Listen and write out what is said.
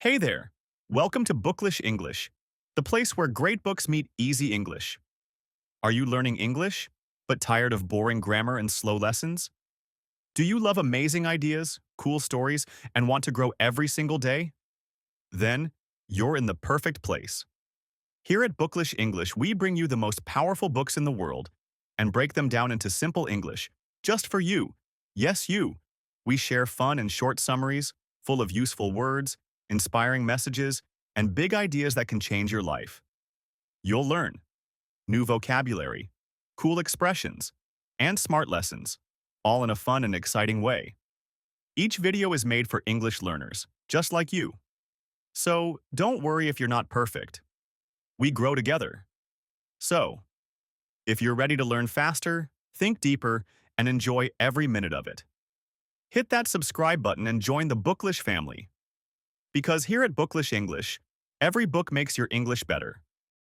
Hey there! Welcome to Booklish English, the place where great books meet easy English. Are you learning English, but tired of boring grammar and slow lessons? Do you love amazing ideas, cool stories, and want to grow every single day? Then, you're in the perfect place. Here at Booklish English, we bring you the most powerful books in the world and break them down into simple English, just for you. Yes, you. We share fun and short summaries, full of useful words, inspiring messages, and big ideas that can change your life. You'll learn new vocabulary, cool expressions, and smart lessons, all in a fun and exciting way. Each video is made for English learners, just like you. So, don't worry if you're not perfect. We grow together. So, if you're ready to learn faster, think deeper, and enjoy every minute of it, hit that subscribe button and join the Booklish family. Because here at Booklish English, every book makes your English better.